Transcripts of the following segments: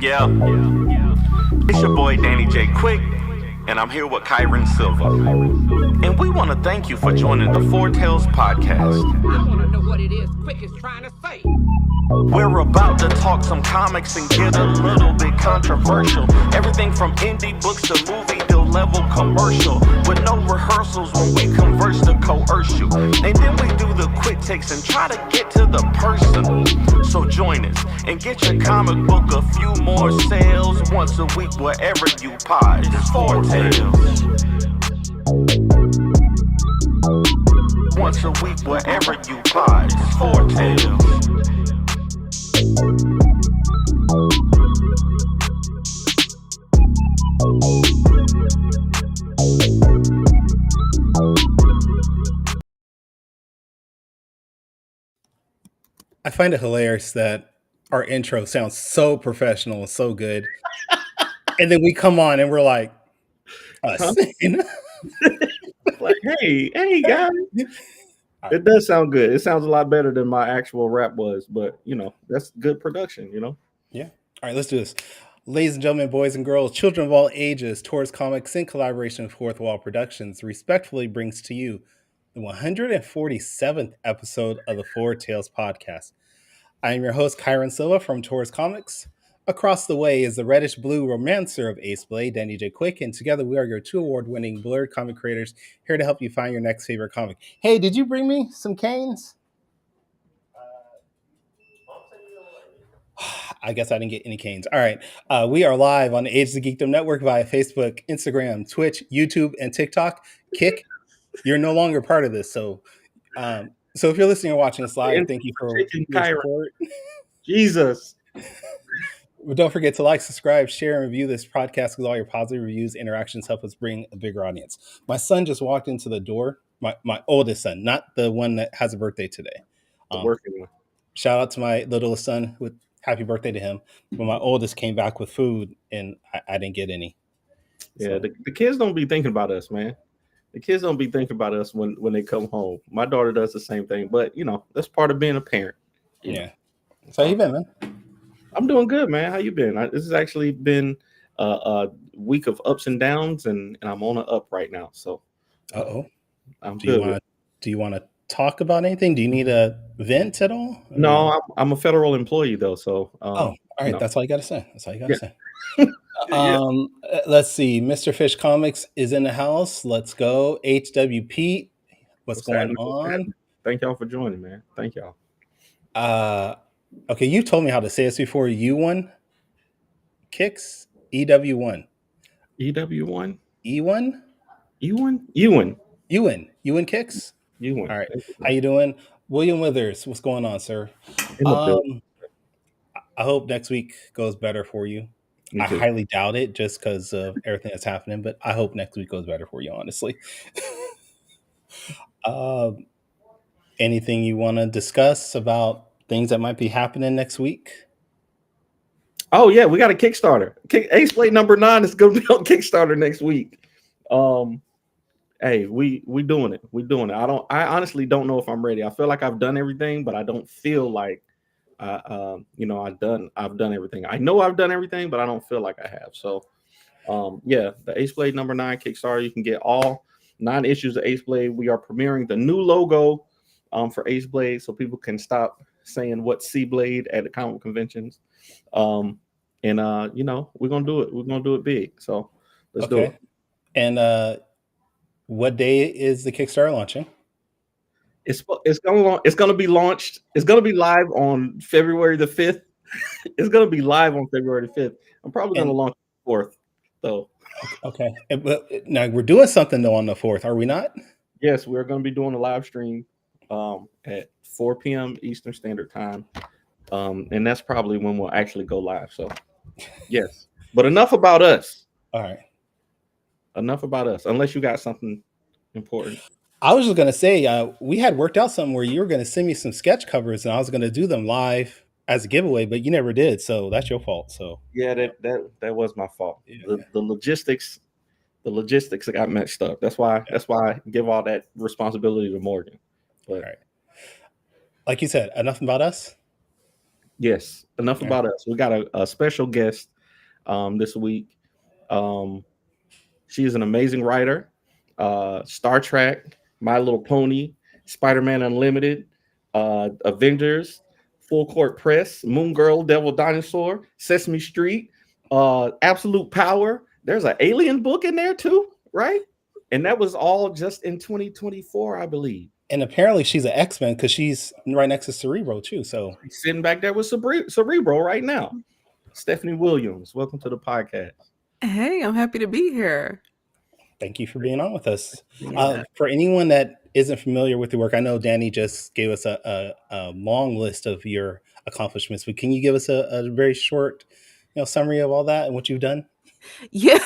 Yeah, it's your boy Danny J. Quick, and I'm here with Kyron Silva. And we want to thank you for joining the Four Tales podcast. I want to know what it is Quick is trying to say. We're about to talk some comics and get a little bit controversial. Everything from indie books to movie to level commercial. With no rehearsals when we converse to coerce you. And then we do the quick takes and try to get to the person. So join us and get your comic book a few more sales once a week wherever you pod. It's Four Tales. Once a week wherever you pod. It's Four Tales. I find it hilarious that our intro sounds so professional and so good. And then we come on and we're like, us. Huh? You know? Like, hey guys. It does sound good. It sounds a lot better than my actual rap was, but that's good production, Yeah. All right, let's do this. Ladies and gentlemen, boys and girls, children of all ages, Taurus Comics in collaboration with Fourth Wall Productions respectfully brings to you the 147th episode of the Four Tales podcast. I am your host, Kyron Silva from Taurus Comics. Across the way is the reddish-blue romancer of Ace Blade, Danny J. Quick, and together we are your two award-winning blurred comic creators here to help you find your next favorite comic. Hey, did you bring me some canes? I guess I didn't get any canes. All right. We are live on the Age of Geekdom Network via Facebook, Instagram, Twitch, YouTube, and TikTok. Kick, you're no longer part of this. So if you're listening or watching us live, thank you for your support. Jesus. But don't forget to like, subscribe, share, and review this podcast because all your positive reviews, interactions help us bring a bigger audience. My son just walked into the door. My oldest son, not the one that has a birthday today. The working one. Shout out to my littlest son with happy birthday to him. But my oldest came back with food and I didn't get any. Yeah, so. The kids don't be thinking about us, man. The kids don't be thinking about us when they come home. My daughter does the same thing, but that's part of being a parent. Yeah. So how you been, man? I'm doing good, man. How you been? This has actually been a week of ups and downs, and I'm on an up right now. So, I'm good. Do you want to talk about anything? Do you need a vent at all? No, I'm a federal employee though. So, all right. No. That's all you got to say. That's all you got to say. Let's see. Mr. Fish Comics is in the house. Let's go. HWP. What's going on? Thank y'all for joining, man. Thank y'all. Okay, you told me how to say this before. U1 Kicks? EW1. EW1? E1? Ewan Kicks? Ewan. All right. How you doing? William Withers, what's going on, sir? I hope next week goes better for you. I highly doubt it just because of everything that's happening, but I hope next week goes better for you, honestly. Anything you want to discuss about things that might be happening next week? Oh yeah, we got a Kickstarter. Ace Blade number 9 is going to be on Kickstarter next week. Hey, we doing it. We doing it. I honestly don't know if I'm ready. I feel like I've done everything, but I don't feel like I've done everything. I know I've done everything, but I don't feel like I have. So the Ace Blade number 9 Kickstarter, you can get all 9 issues of Ace Blade. We are premiering the new logo for Ace Blade, so people can stop saying what's C Blade at the comic conventions. We're gonna do it. We're gonna do it big. So let's do it. And what day is the Kickstarter launching? It's gonna be launched. It's gonna be live on February the 5th. It's gonna be live on February the 5th. I'm probably gonna launch the 4th, though. Okay. But now we're doing something though on the 4th, are we not? Yes, we're gonna be doing a live stream at 4 p.m. Eastern Standard Time. And that's probably when we'll actually go live. So yes. But enough about us. All right. Enough about us, unless you got something important. I was just gonna say we had worked out something where you were gonna send me some sketch covers and I was gonna do them live as a giveaway, but you never did, so that's your fault. So yeah, that was my fault. Yeah. The logistics got messed up. That's why I give all that responsibility to Morgan. But all right. Like you said, enough about us. Yes, enough about us. We got a special guest this week. Um, she is an amazing writer. Star Trek, My Little Pony, Spider-Man Unlimited, Avengers, Full Court Press, Moon Girl, Devil Dinosaur, Sesame Street, Absolute Power. There's an alien book in there too, right? And that was all just in 2024, I believe. And apparently she's an X-Men because she's right next to Cerebro too. So Sitting back there with Cerebro right now. Stephanie Williams, welcome to the podcast. Hey, I'm happy to be here. thank you for being on with us. Yeah. For anyone that isn't familiar with your work, I know Danny just gave us a long list of your accomplishments, but can you give us a very short, summary of all that and what you've done? Yeah,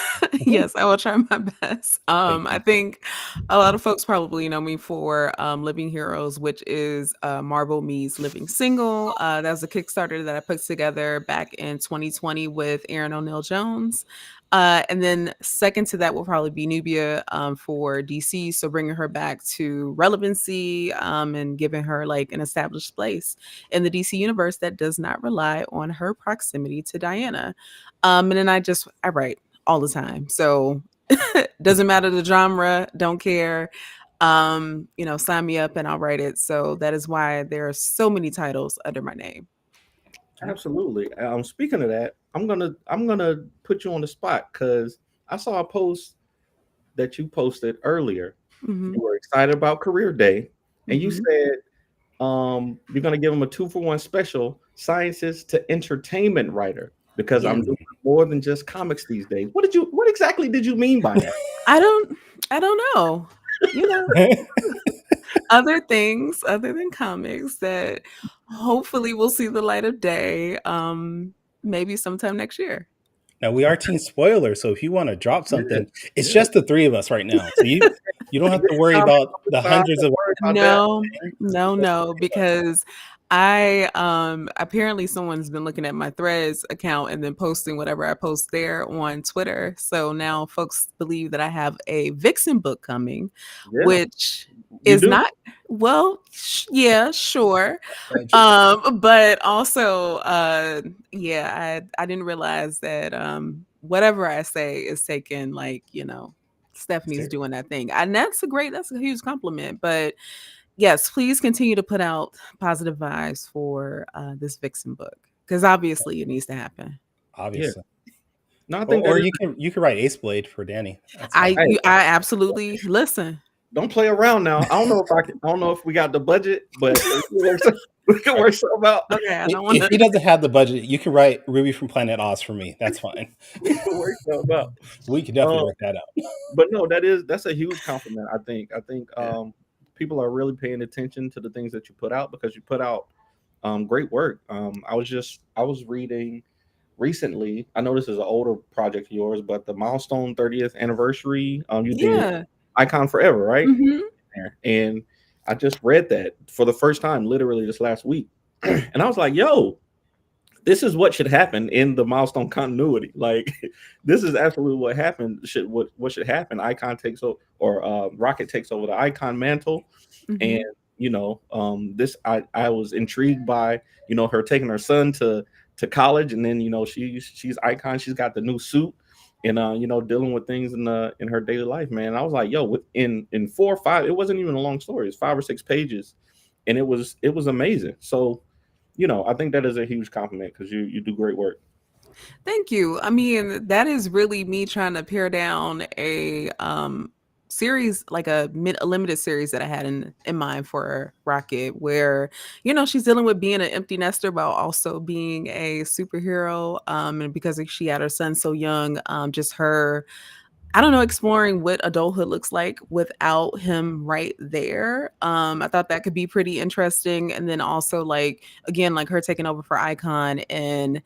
yes, I will try my best. Thank I you. think a lot of folks probably know me for Living Heroes, which is Marvel me's Living Single. That was a Kickstarter that I put together back in 2020 with Aaron O'Neill Jones. And then second to that will probably be Nubia for DC. So bringing her back to relevancy and giving her like an established place in the DC universe that does not rely on her proximity to Diana. And then I write all the time. So doesn't matter the genre, don't care. Sign me up and I'll write it. So that is why there are so many titles under my name. Absolutely. Speaking of that, I'm gonna put you on the spot because I saw a post that you posted earlier. Mhm. You were excited about Career Day, and you Mhm. said you're gonna give them a 2-for-1 special, sciences to entertainment writer, because I'm Yes. doing more than just comics these days. What exactly did you mean by that? I don't know. You know, other things other than comics that hopefully will see the light of day maybe sometime next year. Now we are teen spoilers, so if you want to drop Yeah, something, it's yeah. just the three of us right now. So you don't have to worry about the hundreds of. No, no, because I apparently someone's been looking at my Threads account and then posting whatever I post there on Twitter. So now folks believe that I have a Vixen book coming, Yeah, which you is do. not yeah, sure. Just But also yeah, I didn't realize that whatever I say is taken like, Stephanie's doing that thing. And that's a huge compliment. But yes, please continue to put out positive vibes for this Vixen book. Because obviously it needs to happen. obviously. No, I think Or that you can write Ace Blade for Danny. That's I fine. I absolutely listen. don't play around now. I don't know if we got the budget, but we can work something out. Okay, I don't want If he to. doesn't have the budget, you can write Ruby from Planet Oz for me. That's fine. We can work something out. We can definitely Um, work that out. but no, that's a huge compliment. I think people are really paying attention to the things that you put out, because you put out great work. I was reading recently. I know this is an older project of yours, but the milestone 30th anniversary. You did Yeah. Icon Forever, right? Mhm. And I just read that for the first time, literally this last week, and I was like, "Yo, this is what should happen in the milestone continuity. Like, this is absolutely what happened. What should happen? Icon takes over, or Rocket takes over the Icon mantle, Mhm. and this I was intrigued by her taking her son to college, and then she's Icon. She's got the new suit, and dealing with things in her daily life. Man, I was like, yo, in 4 or 5, it wasn't even a long story. It's 5 or 6 pages, and it was amazing. So I think that is a huge compliment, because you do great work. Thank you. I mean, that is really me trying to pare down a series, like a limited series that I had in mind for Rocket, where she's dealing with being an empty nester while also being a superhero. And because she had her son so young, just her, I don't know, exploring what adulthood looks like without him right there. I thought that could be pretty interesting. And then also, like, again, like her taking over for Icon and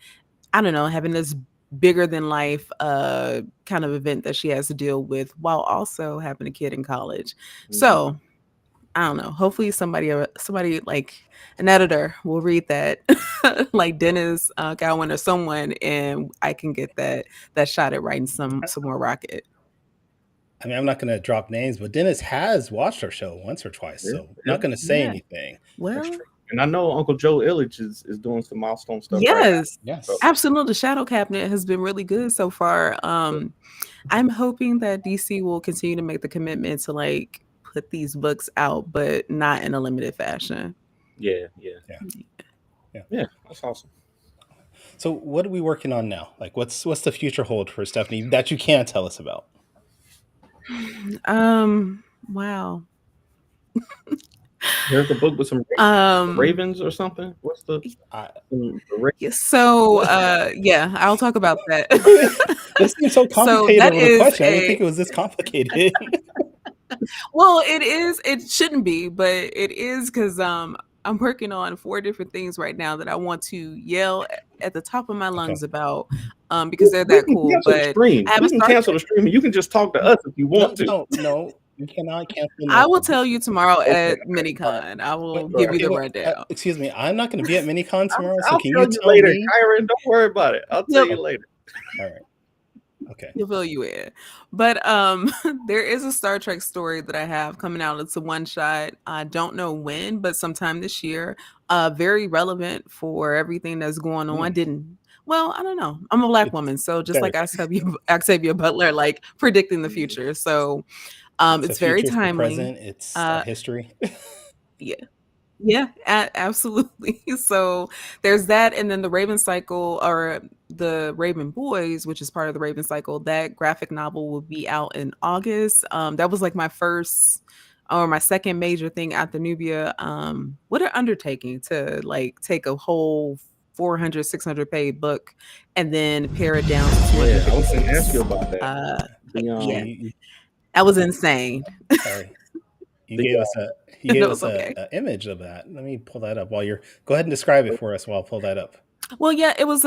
I don't know, having this bigger than life kind of event that she has to deal with while also having a kid in college. So I don't know. Hopefully somebody like an editor will read that, like Dennis Gowan or someone, and I can get that shot at writing some more Rocket. I mean, I'm not going to drop names, but Dennis has watched our show once or twice, so I'm not going to say Yeah. anything. Well, And I know Uncle Joe Illich is doing some milestone stuff right now. Yes, Yes. So, absolutely. The Shadow Cabinet has been really good so far. I'm hoping that DC will continue to make the commitment to like put these books out, but not in a limited fashion. yeah, that's awesome. So what are we working on now? Like what's the future hold for Stephanie that you can tell us about? Wow. There's a book with some Um, ravens or something. What's the I, yeah, so yeah, I'll talk about that. this seems so So complicated that of a is question. I didn't a think it was this complicated. well, it is. It shouldn't be, but it is because I'm working on 4 different things right now that I want to yell at the top of my lungs about because they're We that can cool. cancel the But stream. I have We a can Star cancel Trek. the stream, and you can just talk to us if you want to. No, you cannot cancel. I will nothing. tell you tomorrow Okay, at MiniCon. I will Wait, give you okay, the wait, rundown. excuse me, I'm not going to be at MiniCon tomorrow, so I'll can tell you you tell later, me? Kyron. Don't worry about it. I'll tell Yep. you later. All right. Okay. He'll fill you in. But there is a Star Trek story that I have coming out. It's a one shot. I don't know when, but sometime this year. Very relevant for everything that's going on. I don't know. I'm a Black It's woman, so just like very, Octavia Butler, like predicting the future. So it's the it's very future, it's the timely. present, it's our history. Yeah. Yeah, absolutely. So there's that, and then the Raven Cycle or the Raven Boys, which is part of the Raven Cycle. That graphic novel will be out in August. That was like my first or my second major thing after Nubia. What an undertaking to like take a whole 400, 600 page book and then pare it down to Yeah, I was going to ask 256. you about that. Yeah, You- that was insane. sorry, you The, gave us No, it's okay. a image of that. Let me pull that up while you're. Go ahead and describe it for us while I pull that up. Well, yeah, it was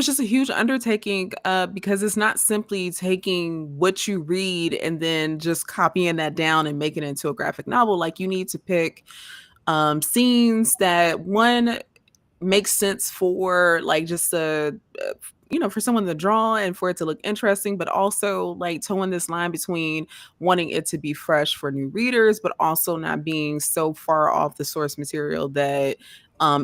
just a huge undertaking because it's not simply taking what you read and then just copying that down and making it into a graphic novel. Like you need to pick scenes that one makes sense for like just for someone to draw and for it to look interesting, but also like towing this line between wanting it to be fresh for new readers, but also not being so far off the source material that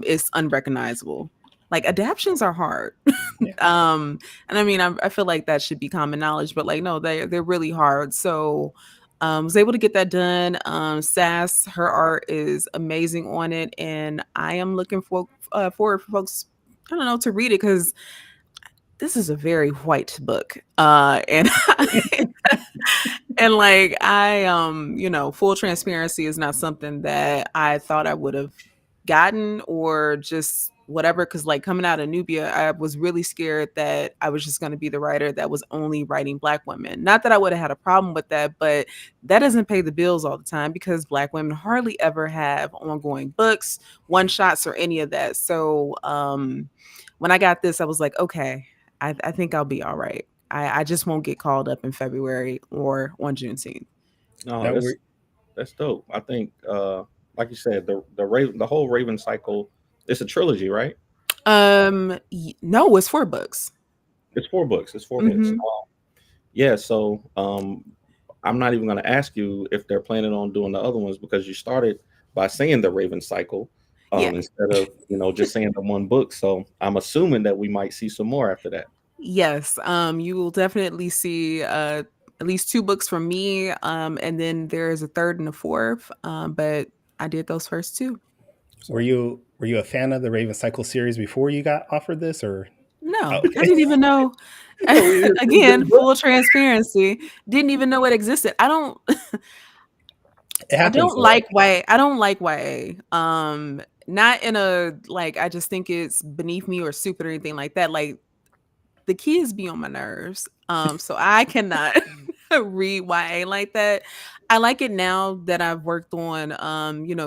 it's unrecognizable. Like adaptions are hard. Yeah. And I mean, I feel like that should be common knowledge, but like, no, they're really hard. So was able to get that done. Sass, her art is amazing on it. And I am looking forward for folks, I don't know, to read it because this is a very white book. And and like full transparency is not something that I thought I would have gotten or just whatever, because like coming out of Nubia, I was really scared that I was just going to be the writer that was only writing Black women. Not that I would have had a problem with that, but that doesn't pay the bills all the time because Black women hardly ever have ongoing books, one shots, or any of that. So when I got this, I was like, okay, I think I'll be all right. I just won't get called up in February or on Juneteenth. No, that's dope. I think, like you said, the whole Raven Cycle. It's a trilogy, right? No, it's 4 books. It's 4 books. It's 4 books. Yeah. So I'm not even going to ask you if they're planning on doing the other ones because you started by saying the Raven Cycle instead of just saying the one book. So I'm assuming that we might see some more after that. Yes. You will definitely see at least 2 books from me, and then there's a 3rd and a 4th. But I did those first 2. Were you a fan of the Raven Cycle series before you got offered this, or No, Oh, okay. I didn't even know. Again, full transparency. Didn't even know it existed. I don't like YA. I don't like YA. Not in a like I just think it's beneath me or stupid or anything like that. Like the kids be on my nerves. So I cannot read YA like that. I like it now that I've worked on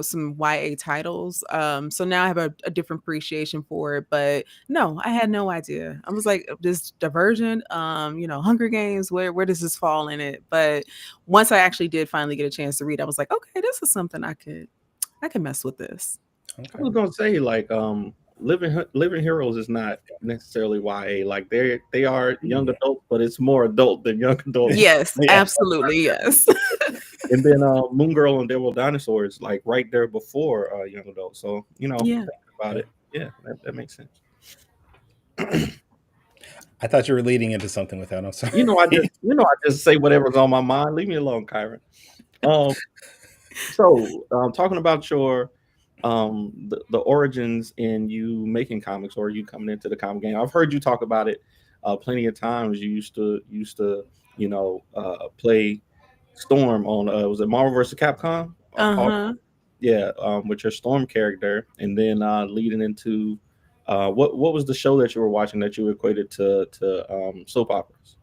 some YA titles. So now I have a different appreciation for it. But no, I had no idea. I was like, this Divergent, Hunger Games, where does this fall in it? But once I actually did finally get a chance to read, I was like, okay, this is something I could mess with this. Okay. I was gonna say like Living Heroes is not necessarily YA. Like they are young adult, but it's more adult than young adult. Yes, absolutely, yes. And then Moon Girl and Devil Dinosaurs, like right there before Young Adult. So Yeah. thinking about it, that makes sense. I thought you were leading into something with that. I'm sorry. I just say whatever's on my mind. Leave me alone, Kyron. So talking about your the origins in you making comics or you coming into the comic game. I've heard you talk about it plenty of times. You used to play Storm on was it Marvel vs. Capcom? Uh-huh. With your Storm character, and then leading into what was the show that you were watching that you equated to soap operas?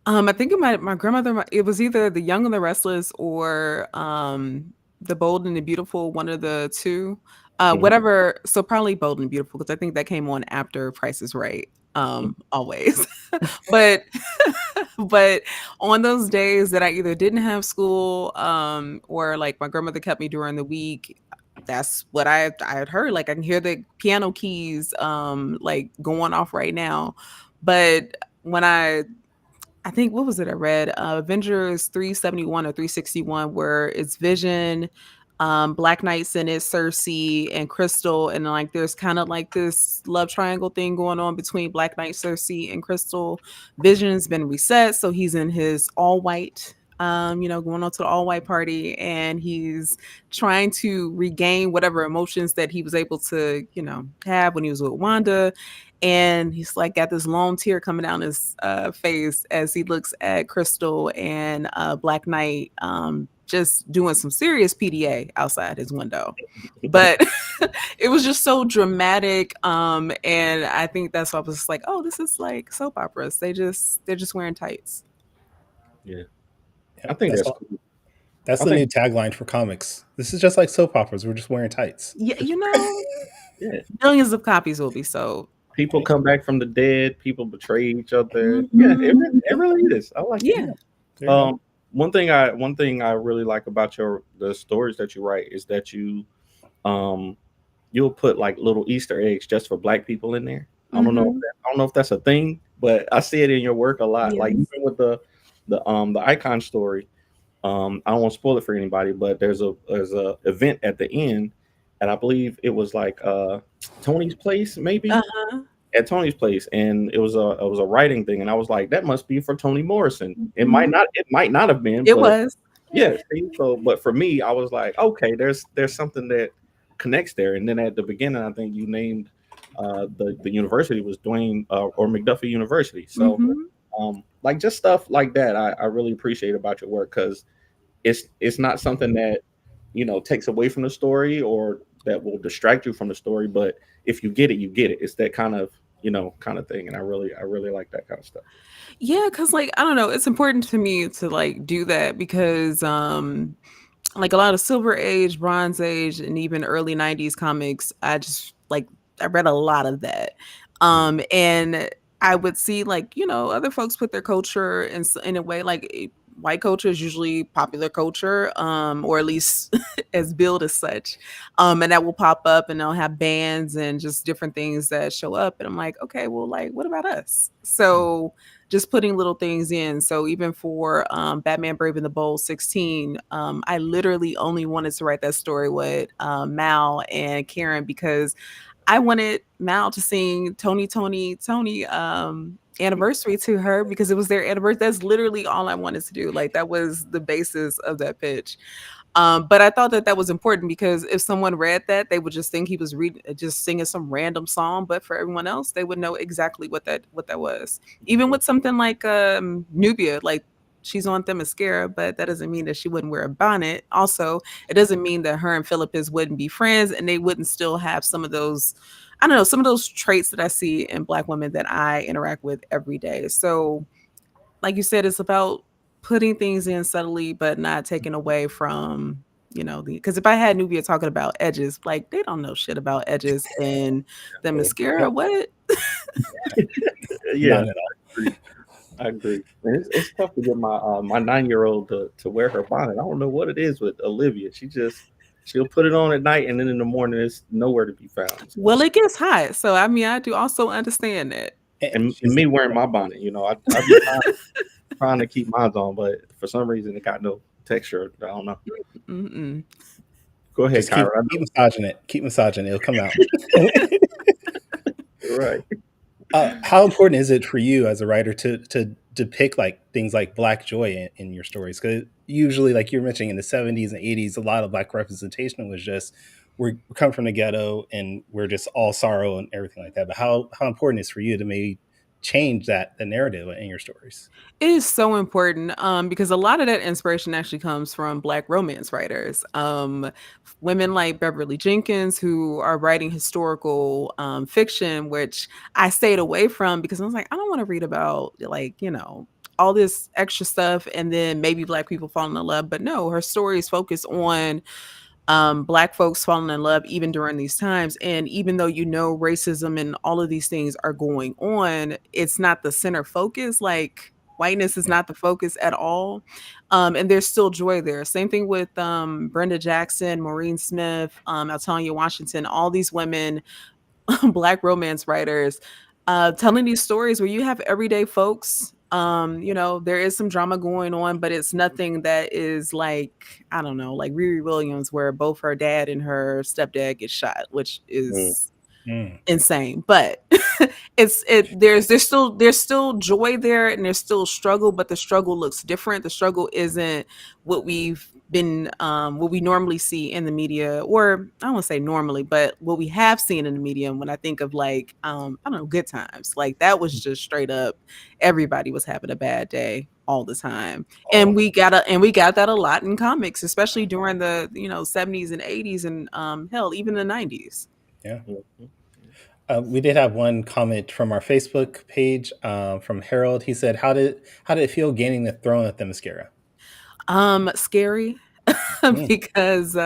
I think my grandmother, it was either The Young and the Restless or The Bold and the Beautiful, one of the two. Whatever, so probably Bold and Beautiful, because I think that came on after Price is Right. Always. But but on those days that I either didn't have school, or like my grandmother kept me during the week, that's what I had heard. Like I can hear the piano keys like going off right now. But when I think, what was it I read? Avengers 371 or 361, where it's Vision, Black Knight's in it, Cersei, and Crystal. And like there's kind of like this love triangle thing going on between Black Knight, Cersei, and Crystal. Vision's been reset, so he's in his all white, going on to the all white party, and he's trying to regain whatever emotions that he was able to, have when he was with Wanda. And he's like got this long tear coming down his face as he looks at Crystal and Black Knight just doing some serious PDA outside his window. But it was just so dramatic. And I think that's why I was just like, oh, this is like soap operas. They're just wearing tights. Yeah. I think that's the new tagline for comics. This is just like soap operas. We're just wearing tights. Yeah, millions of copies will be sold. People come back from the dead. People betray each other. Yeah, it really is. I like it. Yeah. One thing I really like about the stories that you write is that you'll put like little Easter eggs just for Black people in there. I don't know if that's a thing, but I see it in your work a lot. Yes. Like even with the Icon story. I don't want to spoil it for anybody, but there's a event at the end. And I believe it was like Tony's place, maybe at Tony's place, and it was a writing thing, and I was like, that must be for Toni Morrison. It might not have been. It was. Yeah. So, but for me, I was like, okay, there's something that connects there. And then at the beginning, I think you named the university was Dwayne or McDuffie University. So, like just stuff like that, I really appreciate about your work because it's not something that takes away from the story or that will distract you from the story, but if you get it, you get it. It's that kind of thing, and I really like that kind of stuff. Yeah, because like I don't know, it's important to me to like do that because like a lot of Silver Age, Bronze Age, and even early 90s comics, I read a lot of that, and I would see like other folks put their culture in a way like white culture is usually popular culture, or at least as billed as such. And that will pop up and they'll have bands and just different things that show up. And I'm like, okay, well, like, what about us? So just putting little things in. So even for Batman Brave and the Bold 16, I literally only wanted to write that story with Mal and Karen because I wanted Mal to sing Tony anniversary to her because it was their anniversary. That's literally all I wanted to do. Like that was the basis of that pitch. But I thought that was important because if someone read that, they would just think he was just singing some random song. But for everyone else, they would know exactly what that was. Even with something like Nubia, like she's on Themyscira, but that doesn't mean that she wouldn't wear a bonnet. Also, it doesn't mean that her and Philippus wouldn't be friends and they wouldn't still have some of those, I don't know, some of those traits that I see in Black women that I interact with every day. So like you said, it's about putting things in subtly, but not taking away from, because if I had Nubia talking about edges, like they don't know shit about edges and Themyscira, what? Yeah, I agree. And it's tough to get my 9-year-old to wear her bonnet. I don't know what it is with Olivia. She'll put it on at night, and then in the morning it's nowhere to be found. So. Well, it gets hot, so I mean, I do also understand that. And me wearing my bonnet, I be trying to keep mine on, but for some reason it got no texture. I don't know. Mm-mm. Go ahead, Just keep Kyra. massaging it. Keep massaging it. It'll come out. Right. How important is it for you as a writer to depict like things like Black joy in your stories? Because usually, like you're mentioning, in the 70s and 80s, a lot of Black representation was just we come from the ghetto and we're just all sorrow and everything like that. But how important is it for you to maybe change the narrative in your stories? It is so important because a lot of that inspiration actually comes from Black romance writers. Women like Beverly Jenkins, who are writing historical fiction, which I stayed away from because I was like, I don't want to read about, like, all this extra stuff and then maybe Black people falling in love. But no, her stories focus on Black folks falling in love even during these times. And even though racism and all of these things are going on, it's not the center focus. Like whiteness is not the focus at all. And there's still joy there. Same thing with Brenda Jackson, Maureen Smith, Altonia Washington, all these women, Black romance writers, telling these stories where you have everyday folks. There is some drama going on, but it's nothing that is like, I don't know, like Riri Williams, where both her dad and her stepdad get shot, which Mm. is Mm. insane. But there's still joy there and there's still struggle, but the struggle looks different. The struggle isn't what we normally see in the media, or I don't want to say normally, but what we have seen in the media. When I think of like I don't know, Good Times, like that was just straight up everybody was having a bad day all the time. And we got that a lot in comics, especially during the 70s and 80s and hell, even the 90s. Yeah. Mhm. We did have one comment from our Facebook page from Harold. He said, "How did it feel gaining the throne at the mascara?" Scary. Mm. Because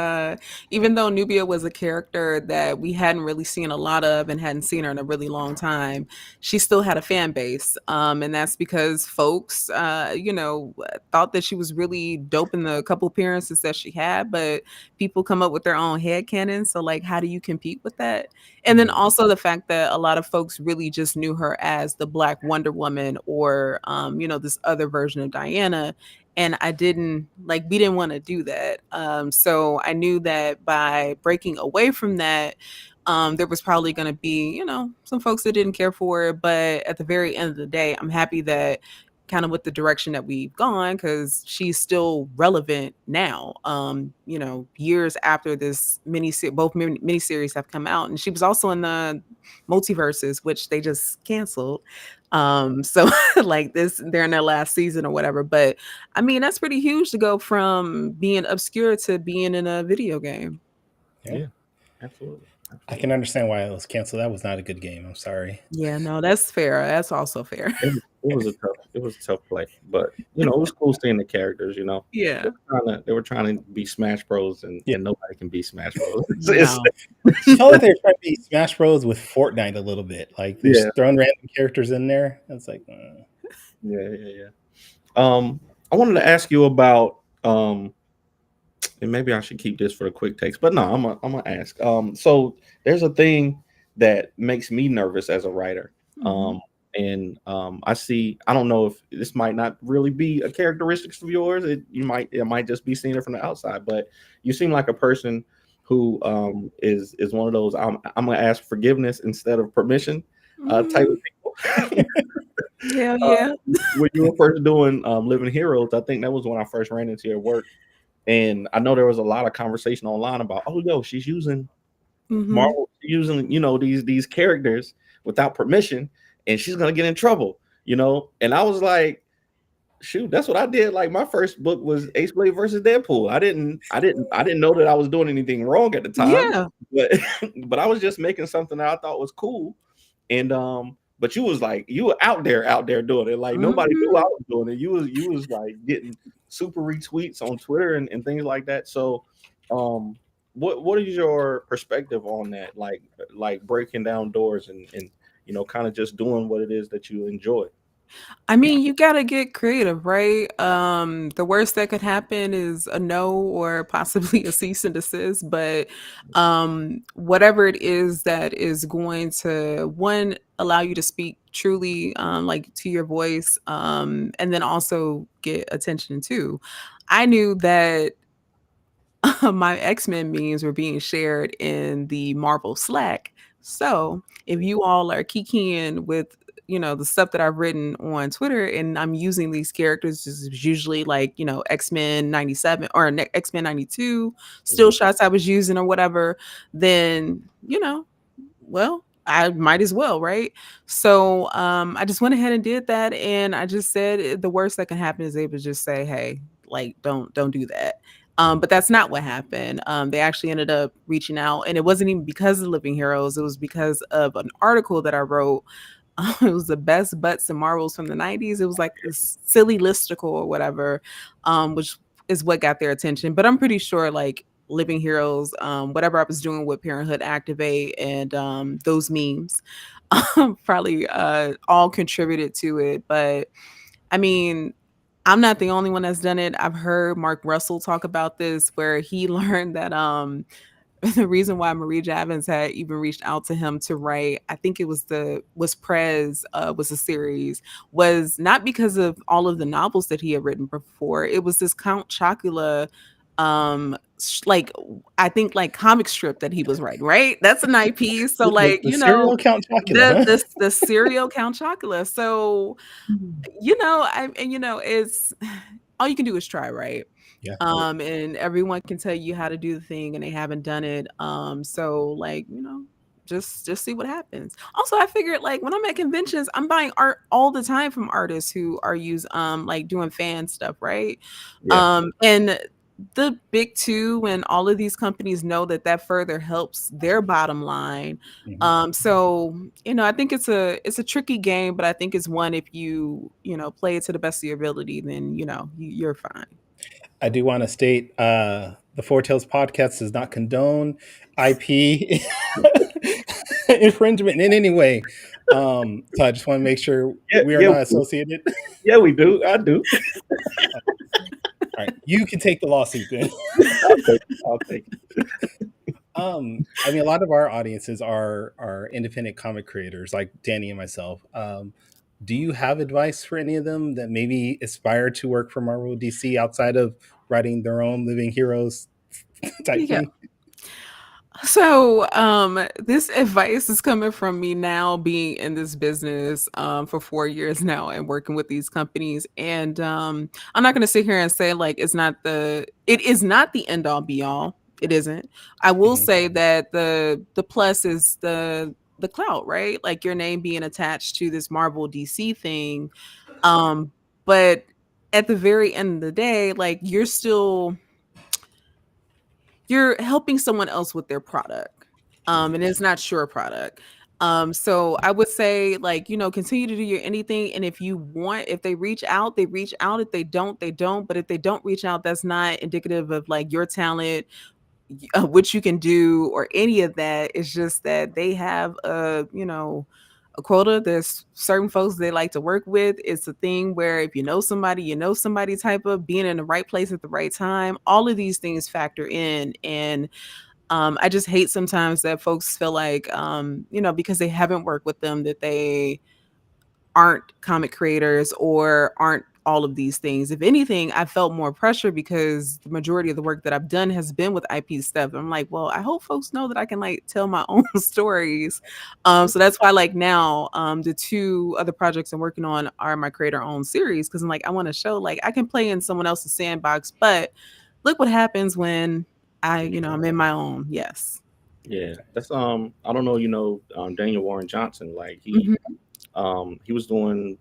even though Nubia was a character that we hadn't really seen a lot of and hadn't seen her in a really long time, she still had a fan base. And that's because folks, thought that she was really dope in the couple appearances that she had, but people come up with their own headcanon. So, like, how do you compete with that? And then also the fact that a lot of folks really just knew her as the Black Wonder Woman or, this other version of Diana, and we didn't want to do that. So I knew that by breaking away from that, there was probably going to be, some folks that didn't care for it. But at the very end of the day, I'm happy that kind of with the direction that we've gone, because she's still relevant now, years after this both miniseries have come out. And she was also in the multiverses, which they just canceled. So like they're in their last season or whatever. But I mean, that's pretty huge to go from being obscure to being in a video game. Yeah. Yeah, absolutely. I can understand why it was canceled. That was not a good game. I'm sorry. Yeah, no, that's fair. That's also fair. It was a tough play, but it was cool seeing the characters. Yeah. They were trying to be Smash Bros, and nobody can be Smash Bros. No. I felt like they were trying to be Smash Bros with Fortnite a little bit. Like they're Yeah. just throwing random characters in there. It's like, Yeah. I wanted to ask you about and maybe I should keep this for the quick takes, but no, I'm gonna ask. So there's a thing that makes me nervous as a writer. Mhm. And I don't know if this might not really be a characteristics of yours. It might just be seeing it from the outside, but you seem like a person who is one of those I'm gonna ask forgiveness instead of permission type of people. Yeah, yeah. When you were first doing Living Heroes, I think that was when I first ran into your work. And I know there was a lot of conversation online about, oh, yo, she's using Marvel, using these characters without permission, and she's gonna get in trouble, And I was like, shoot, that's what I did. Like my first book was Ace Blade versus Deadpool. I didn't know that I was doing anything wrong at the time, Yeah. but I was just making something that I thought was cool. And but you were out there doing it. Like nobody knew I was doing it. You was like getting super retweets on Twitter and things like that. So what is your perspective on that? Like breaking down doors and kind of just doing what it is that you enjoy? I mean, you gotta get creative, right? The worst that could happen is a no or possibly a cease and desist, but whatever it is that is going to one allow you to speak truly like to your voice, and then also get attention too. I knew that my X-Men memes were being shared in the Marvel Slack. So if you all are kikiing with, the stuff that I've written on Twitter and I'm using these characters, this is usually like, X-Men 97 or X-Men 92, still shots I was using or whatever, then, well, I might as well, right? So I just went ahead and did that, and I just said the worst that can happen is they would just say, "Hey, like, don't do that." But that's not what happened. They actually ended up reaching out, and it wasn't even because of Living Heroes. It was because of an article that I wrote. It was the best butts and marbles from the '90s. It was like this silly listicle or whatever, which is what got their attention. But I'm pretty sure, like Living Heroes, whatever I was doing with Parenthood Activate and those memes, probably all contributed to it. But I mean, I'm not the only one that's done it. I've heard Mark Russell talk about this, where he learned that the reason why Marie Javins had even reached out to him to write, I think it was Prez was a series, was not because of all of the novels that he had written before. It was this Count Chocula like I think like comic strip that he was writing, right? That's an IP. So like, The serial Count Chocula, huh? the serial Count Chocula. So, it's all you can do is try, right? Yeah. And everyone can tell you how to do the thing and they haven't done it. So like, just see what happens. Also, I figured like when I'm at conventions, I'm buying art all the time from artists who are like doing fan stuff, right? Yeah. And the big two and all of these companies know that further helps their bottom line. So I think it's a tricky game, but I think it's one if you play it to the best of your ability, then you're fine. I do want to state the Four Tails podcast does not condone IP infringement in any way. So I just want to make sure we are not associated. Yeah, we do. I do. All right, you can take the lawsuit then. I'll take it. I mean, a lot of our audiences are independent comic creators, like Danny and myself. Do you have advice for any of them that maybe aspire to work for Marvel, DC outside of writing their own Living Heroes type thing? So this advice is coming from me now being in this business for 4 years now and working with these companies. And I'm not going to sit here and say like it is not the end all be all. It isn't. I will say that the plus is the clout, right? Like your name being attached to this Marvel DC thing. But at the very end of the day, like you're helping someone else with their product. And it's not your product. So I would say like, continue to do your anything. And if they reach out, they reach out. If they don't, they don't. But if they don't reach out, that's not indicative of like your talent, what you can do or any of that. It's just that they have a quota. There's certain folks they like to work with. It's a thing where if you know somebody type of being in the right place at the right time. All of these things factor in. And I just hate sometimes that folks feel like, because they haven't worked with them, that they aren't comic creators or aren't all of these things. If anything, I felt more pressure because the majority of the work that I've done has been with IP stuff. I'm like, well, I hope folks know that I can like tell my own stories. So that's why like now the two other projects I'm working on are my creator owned series. Cause I'm like, I want to show like I can play in someone else's sandbox, but look what happens when I'm in my own. Yes. Yeah. That's I don't know, Daniel Warren Johnson, like he was doing,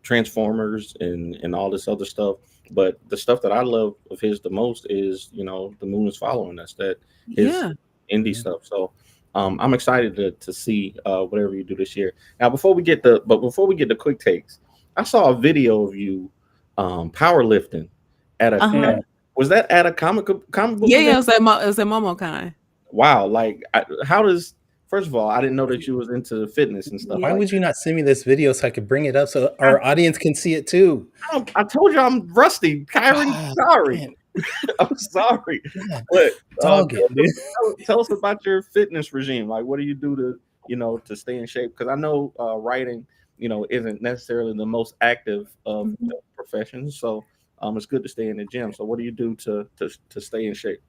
Transformers and all this other stuff. But the stuff that I love of his the most is, The Moon Is Following Us, that his indie stuff. So I'm excited to see whatever you do this year. Now, before we get the quick takes, I saw a video of you powerlifting at a was that at a comic book? Yeah, it was at MomoCon. Wow, like First of all, I didn't know that you was into fitness and stuff. Why like would you not send me this video so I could bring it up so our audience can see it too? I told you I'm rusty, Kyron. Ah, Sorry, man. I'm sorry. Yeah. But Dog it, dude. tell us about your fitness regime. Like, what do you do to stay in shape? Because I know writing, isn't necessarily the most active of the professions. So it's good to stay in the gym. So what do you do to stay in shape?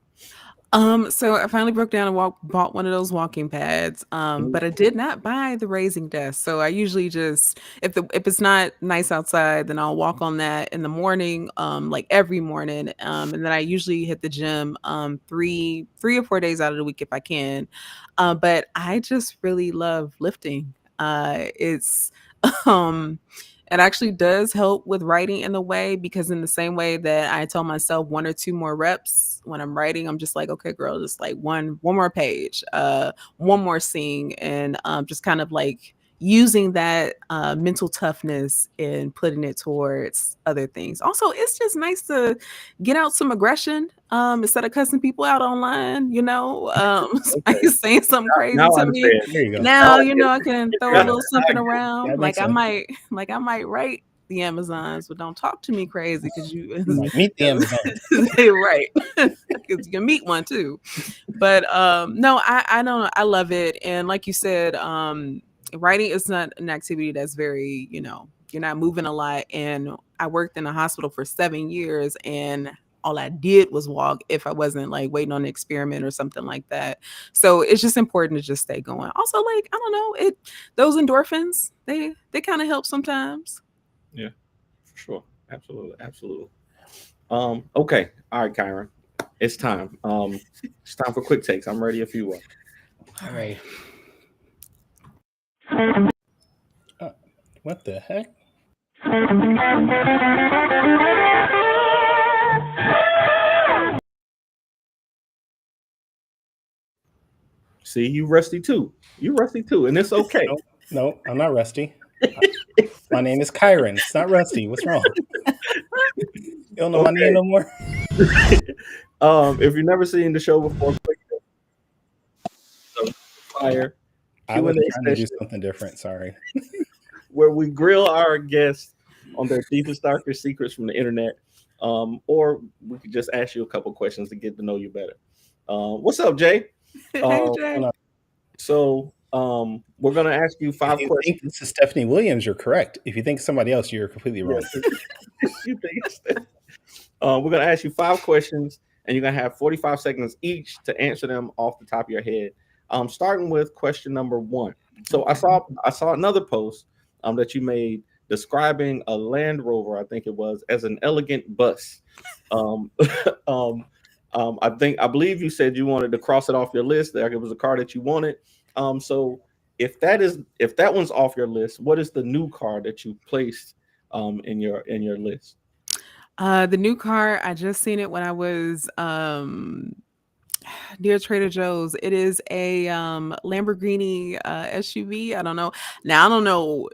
So I finally broke down and bought one of those walking pads. But I did not buy the raising desk. So I usually just if it's not nice outside, then I'll walk on that in the morning, like every morning. And then I usually hit the gym 3 or 4 days out of the week if I can. But I just really love lifting. It's um it actually does help with writing in a way, because in the same way that I tell myself 1 or 2 more reps when I'm writing, I'm just like, okay, girl, just like one more page, one more scene, and just kind of like using that mental toughness and putting it towards other things. Also, it's just nice to get out some aggression instead of cussing people out online, Okay. saying something crazy Now I to me. understand. There you go. Now, I can throw a Yeah. little something That around. makes I sense. might write the Amazons, but don't talk to me crazy, because You might meet the Amazon. right. Because you can meet one too. But no, I don't know. I love it. And like you said, writing is not an activity that's very, you're not moving a lot. And I worked in a hospital for 7 years, and all I did was walk if I wasn't like waiting on an experiment or something like that. So it's just important to just stay going. Also, like, I don't know, those endorphins, they kind of help sometimes. Yeah, for sure. Absolutely. Okay. All right, Kyron. It's time. It's time for quick takes. I'm ready if you are. All right. What the heck? See, you rusty too. And it's okay. No, I'm not Rusty. My name is Kyron. It's not Rusty. What's wrong? You don't know my Okay. name no more? If you've never seen the show before, fire I was Q&A trying to do session something different. Sorry. where we grill our guests on their deepest, darkest secrets from the internet. Or we could just ask you a couple questions to get to know you better. What's up, Jay? Hey, Jay. hold on. So we're gonna ask you 5 If you questions. think this is Stephanie Williams, you're correct. If you think somebody else, you're completely wrong. You think it's that? We're gonna ask you 5 questions, and you're gonna have 45 seconds each to answer them off the top of your head. Starting with question number 1. So I saw another post that you made describing a Land Rover, I think it was, as an elegant bus. I believe you said you wanted to cross it off your list. Like it was a car that you wanted. So if that one's off your list, what is the new car that you placed in your list? The new car, I just seen it when I was near Trader Joe's. It is a Lamborghini SUV. I don't know. Now I don't know.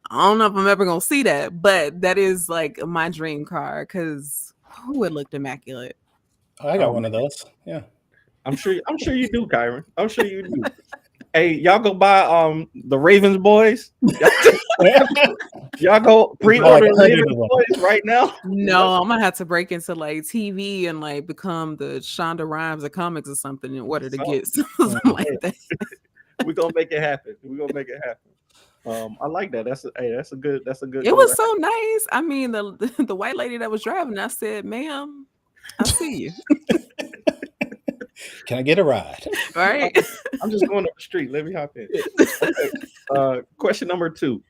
I don't know if I'm ever gonna see that, but that is like my dream car, because it looked immaculate. Oh, I got one of those. Yeah. I'm sure you do, Kyron. I'm sure you do. Hey, y'all go buy the Ravens boys. Y'all go pre-order like 100 Ravens of them. boys right now. No, I'm gonna have to break into like TV and like become the Shonda Rhimes of comics or something in order to get something like that. We're gonna make it happen. I like that. That's a good. It was so nice. I mean, the white lady that was driving, I said, "Ma'am, I see you." Can I get a ride? Right? I'm just going up the street. Let me hop in. Okay. Question number 2.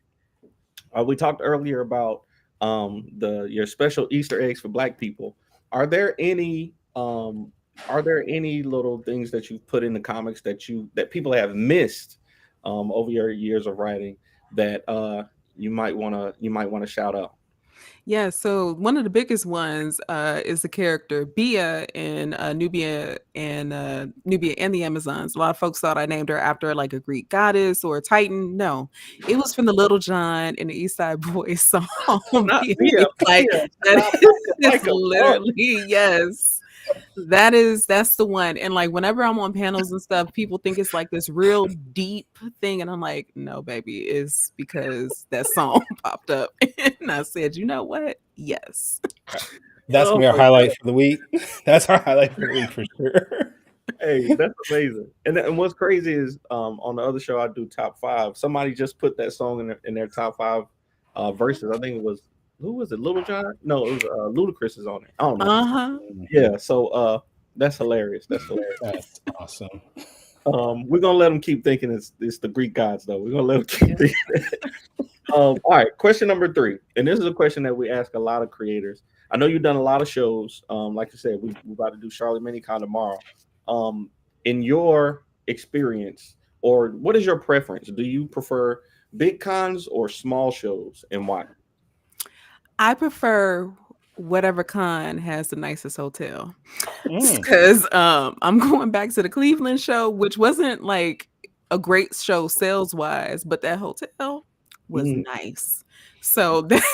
We talked earlier about your special Easter eggs for Black people. Are there any little things that you've put in the comics that people have missed over your years of writing that you might want to shout out? Yeah, so one of the biggest ones is the character Bia in Nubia and the Amazons. A lot of folks thought I named her after like a Greek goddess or a Titan. No, it was from the Little John and the East Side Boys song. Not Bia. Bia. Like Bia. that Like is a literally, yes. that's the one. And like whenever I'm on panels and stuff, people think it's like this real deep thing, and I'm like, no, baby, it's because that song popped up, and I said, you know what? Yes. That's Oh gonna be our my highlight God. for the week. That's our highlight for the week for sure. Hey, that's amazing. And what's crazy is on the other show I do top five. Somebody just put that song in their top five verses. I think it was who was it? Little John? No, it was Ludacris is on it. I don't know. Uh-huh. Yeah, so that's hilarious. That's hilarious. That's awesome. We're gonna let them keep thinking it's the Greek gods though. We're gonna let them keep thinking that. All right, question number 3, and this is a question that we ask a lot of creators. I know you've done a lot of shows. Like you said, we're about to do Charlotte MiniCon tomorrow. In your experience, or what is your preference? Do you prefer big cons or small shows, and why? I prefer whatever con has the nicest hotel. Mm. Because I'm going back to the Cleveland show, which wasn't like a great show sales wise, but that hotel was Mm. nice. So that's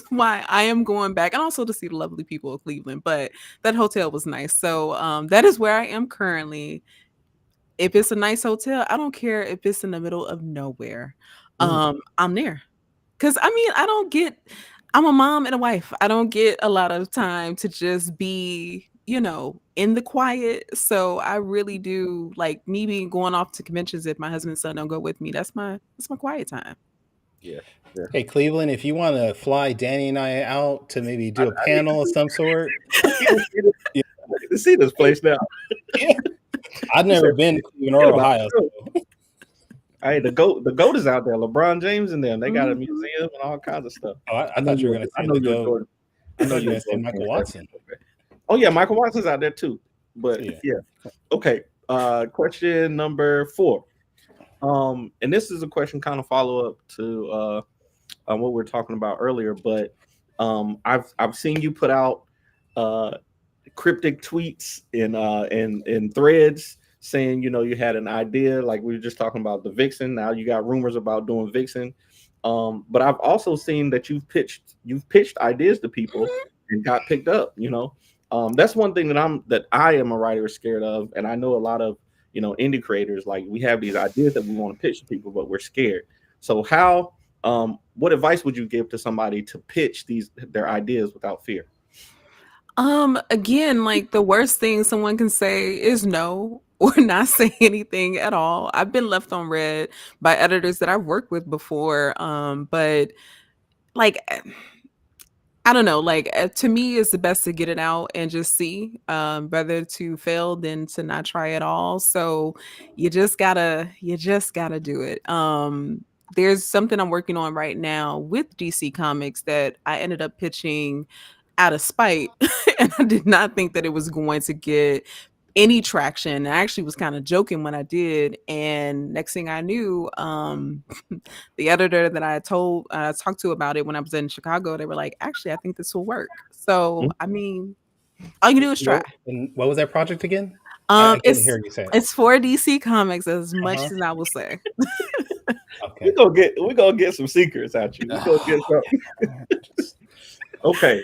why I am going back, and also to see the lovely people of Cleveland. But that hotel was nice. So that is where I am currently. If it's a nice hotel, I don't care if it's in the middle of nowhere. I'm there. Cause I mean, I'm a mom and a wife. I don't get a lot of time to just be, in the quiet. So I really do like me being going off to conventions if my husband and son don't go with me. That's my quiet time. Yeah. Hey Cleveland, if you want to fly Danny and I out to maybe do a I need panel of some sort, yeah, to see this place now. yeah. I've never been to Cleveland or Ohio. So. Hey, the goat is out there. LeBron James and them. They got a Mhm. museum and all kinds of stuff. Oh, I thought you were going to I say know the you're a GOAT. Jordan. I know you were going to say Michael Watson. Oh yeah, Michael Watson's out there too. But Yeah. yeah. Okay. Question number 4. And this is a question kind of follow up to what we were talking about earlier, but I've seen you put out cryptic tweets in threads saying you had an idea, like we were just talking about the Vixen. Now you got rumors about doing Vixen. But I've also seen that you've pitched ideas to people and got picked up. That's one thing that I am a writer is scared of, and I know a lot of indie creators, like we have these ideas that we want to pitch to people, but we're scared. So what advice would you give to somebody to pitch their ideas without fear? Again, like the worst thing someone can say is no or not say anything at all. I've been left on red by editors that I've worked with before. But like I don't know, like to me it's the best to get it out and just see rather to fail than to not try at all. So you just gotta do it. There's something I'm working on right now with DC Comics that I ended up pitching out of spite and I did not think that it was going to get any traction. I actually was kind of joking when I did, and next thing I knew, the editor that I talked to about it when I was in Chicago, they were like, actually I think this will work. So I mean, all you can do is try. And what was that project again? I couldn't hear you say it. It's for DC Comics as much as I will say. Okay. We're gonna get some secrets out you. We're gonna get some. Okay.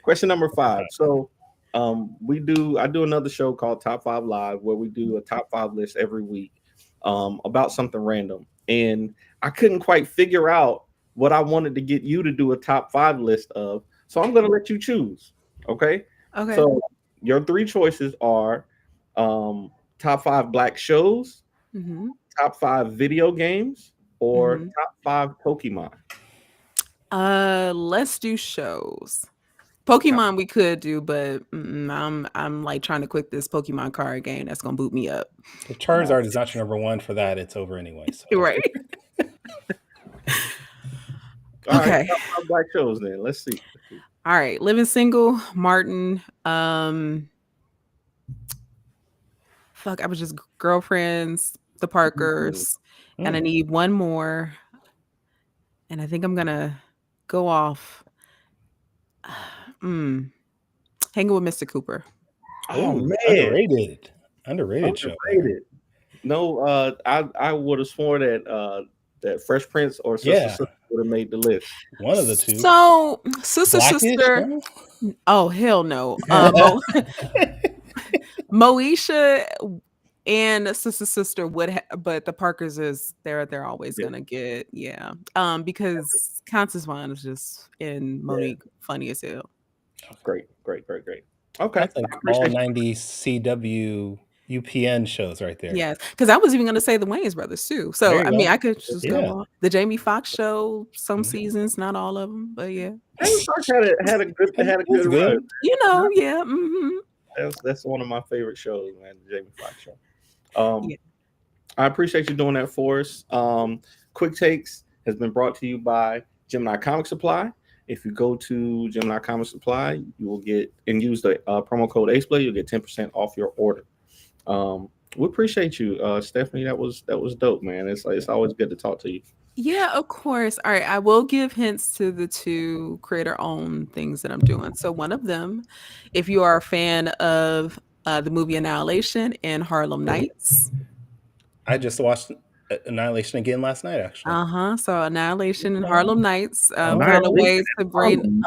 Question number 5. So I do another show called Top 5 Live where we do a top 5 list every week about something random. And I couldn't quite figure out what I wanted to get you to do a top 5 list of. So I'm gonna let you choose. Okay. Okay. So your 3 choices are top 5 black shows, top 5 video games, or top 5 Pokemon. Let's do shows. Pokemon we could do, but I'm like trying to quit this Pokemon card game that's gonna boot me up. If Charizard is not your number 1 for that, it's over anyway. So. Right. All Okay. right, top 5 black shows then. Let's see. All right. Living Single, Martin. I was just Girlfriends, The Parkers, and I need one more. And I think I'm gonna go off. Hanging with Mr. Cooper. Oh man, underrated show. No, I would have sworn that Fresh Prince or Sister would have made the list. One of the two. So, sister, Blackish, sister. no? Oh hell no. Moesha and sister would, but the Parkers is they're always Yeah. gonna get because Constance Vaughn is just in Monique funny as hell. Great. Okay. That's like I all appreciate 90s CW UPN shows right there. Yes, because I was even gonna say the Wayans brothers too. So There you I mean, go. I could just Yeah. go on the Jamie Foxx show. Some Mhm. seasons, not all of them, but yeah, Jamie Foxx had a good That's run. good. you know, yeah. Mm-hmm. That's one of my favorite shows, man. The Jamie Foxx show. Yeah. I appreciate you doing that for us. Quick Takes has been brought to you by Gemini Comic Supply. If you go to Gemini Comic Supply, you will get and use the promo code AcePlay, you'll get 10% off your order. We appreciate you, Stephanie. That was dope, man. It's always good to talk to you. Yeah, of course. All right, I will give hints to the two creator-owned things that I'm doing. So one of them, if you are a fan of the movie Annihilation and Harlem Nights. I just watched Annihilation again last night, actually. So Annihilation and Harlem Nights found a Annihilation way to bring.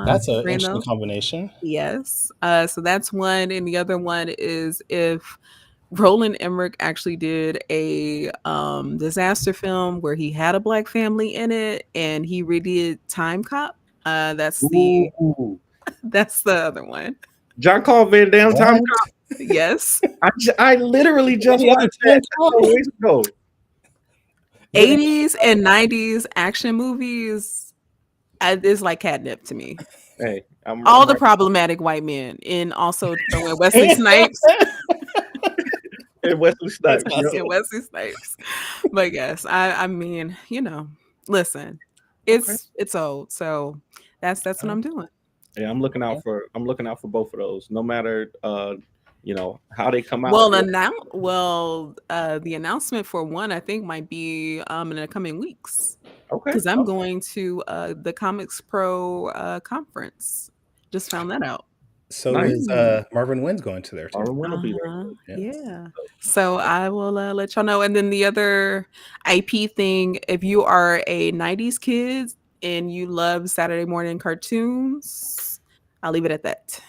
That's an bring interesting those. combination. Yes. So that's one, and the other one is if Roland Emmerich actually did a disaster film where he had a black family in it, and he redid Time Cop. That's the other one. John Carl Van Damme, What? Time Cop. Yes. I literally just Any other watched that Time Cop? 2 weeks ago. 80s and 90s action movies is like catnip to me. Hey, I'm All the problematic white men, and also throw in Wesley Snipes. and Wesley Snipes. And Wesley Snipes. But yes, I mean, listen, it's old, so that's what I'm doing. Yeah, I'm looking out for both of those, no matter how they come out. Well, the announcement for one, I think, might be in the coming weeks. Okay. Because I'm going to the Comics Pro conference. Just found that out. So Nice. is Marvin Wynn's going to there too. Marvin Wynn will be there. Yeah. So I will let y'all know. And then the other IP thing, if you are a 90s kid and you love Saturday morning cartoons, I'll leave it at that.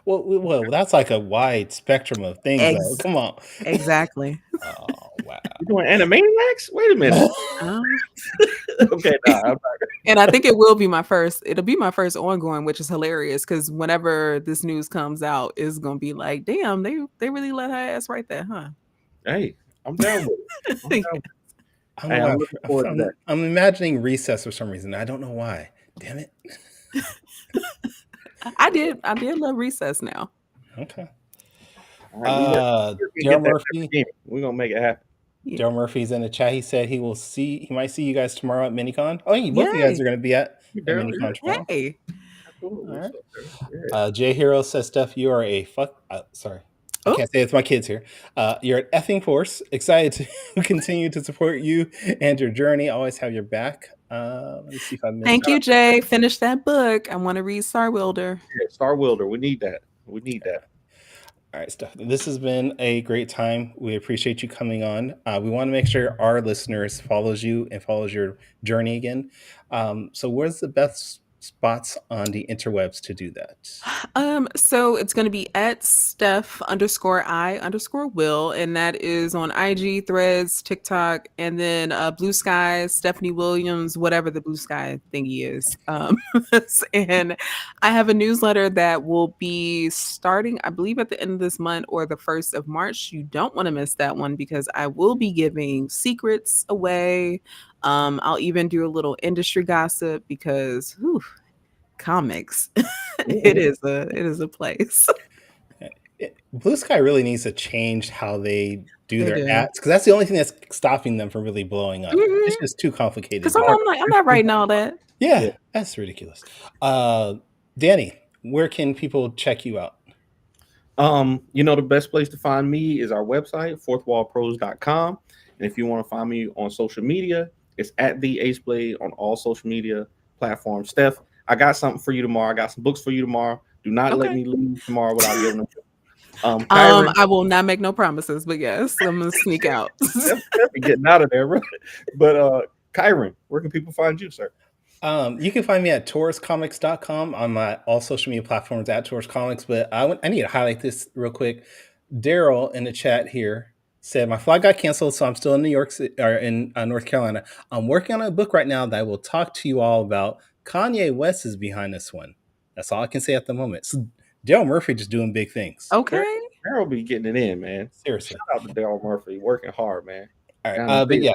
Well, that's like a wide spectrum of things, though. Come on. Exactly. Oh, wow. You doing Animaniacs? Wait a minute. Okay, nah, I'm not. And I think it'll be my first ongoing, which is hilarious because whenever this news comes out, it's gonna be like, damn, they really let her ass write that, huh? Hey, I'm down with it. I'm looking forward to that. I'm imagining Recess for some reason. I don't know why. Damn it. I did love Recess now. Okay. All right, Daryl Murphy. We're gonna make it happen. Daryl Murphy's in the chat. He said he might see you guys tomorrow at Minicon. Oh, both of you guys are going to be at Minicon tomorrow. Hey. All right. J Hero says, Steph, you are a sorry. I can't say it's my kids here. You're an effing force. Excited to continue to support you and your journey. Always have your back. Let me see if I missed. Thank you, Jay. Finish that book. I want to read Star Wilder. Yeah, Star Wilder. We need that. All right, Steph. This has been a great time. We appreciate you coming on. We want to make sure our listeners follows you and follows your journey again. So where's the best spots on the interwebs to do that? So it's going to be at Steph_I_Will, and that is on IG, Threads, TikTok, and then Blue Sky, Stephanie Williams, whatever the Blue Sky thingy is. And I have a newsletter that will be starting, I believe, at the end of this month or the 1st of March. You don't want to miss that one because I will be giving secrets away. I'll even do a little industry gossip because comics it is a place. Blue Sky really needs to change how they do their ads because that's the only thing that's stopping them from really blowing up. It's just too complicated. Because I'm not writing all that. Yeah, that's ridiculous. Danny, where can people check you out? The best place to find me is our website, fourthwallpros.com. And if you want to find me on social media, it's at the AcePlay on all social media platforms. Steph, I got something for you tomorrow. I got some books for you tomorrow. Do not let me leave tomorrow without giving them. I will not make no promises, but yes, I'm gonna sneak out. Getting out of there, right? But Kyron, where can people find you, sir? You can find me at tauruscomics.com on all social media platforms at Taurus Comics. But I need to highlight this real quick. Daryl in the chat here said my flight got canceled, so I'm still in New York or in North Carolina. I'm working on a book right now that I will talk to you all about. Kanye West is behind this one. That's all I can say at the moment. So Daryl Murphy just doing big things. Okay. Daryl be getting it in, man. Seriously. Shout out to Daryl Murphy, working hard, man. All right, but yeah.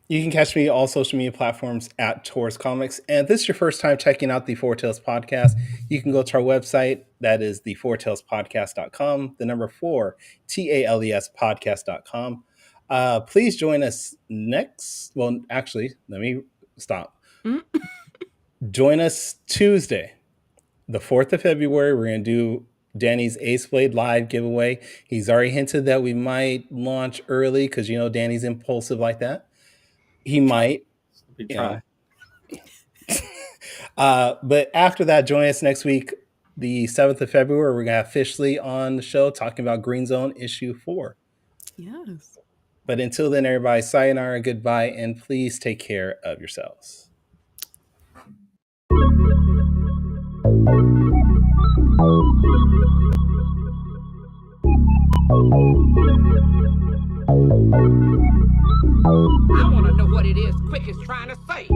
You can catch me all social media platforms at Taurus Comics. And if this is your first time checking out the Four Tails podcast, you can go to our website. That is the fourtailspodcast.com, the number 4, TALES podcast.com. Please join us next. Well, actually, let me stop. Join us Tuesday, the 4th of February. We're going to do Danny's Ace Blade live giveaway. He's already hinted that we might launch early because, you know, Danny's impulsive like that. He might. Be trying. But after that, join us next week, the 7th of February. We're going to have Fishley on the show talking about Green Zone issue 4. Yes. But until then, everybody, sayonara, goodbye, and please take care of yourselves. I want to know what it is quick is trying to say.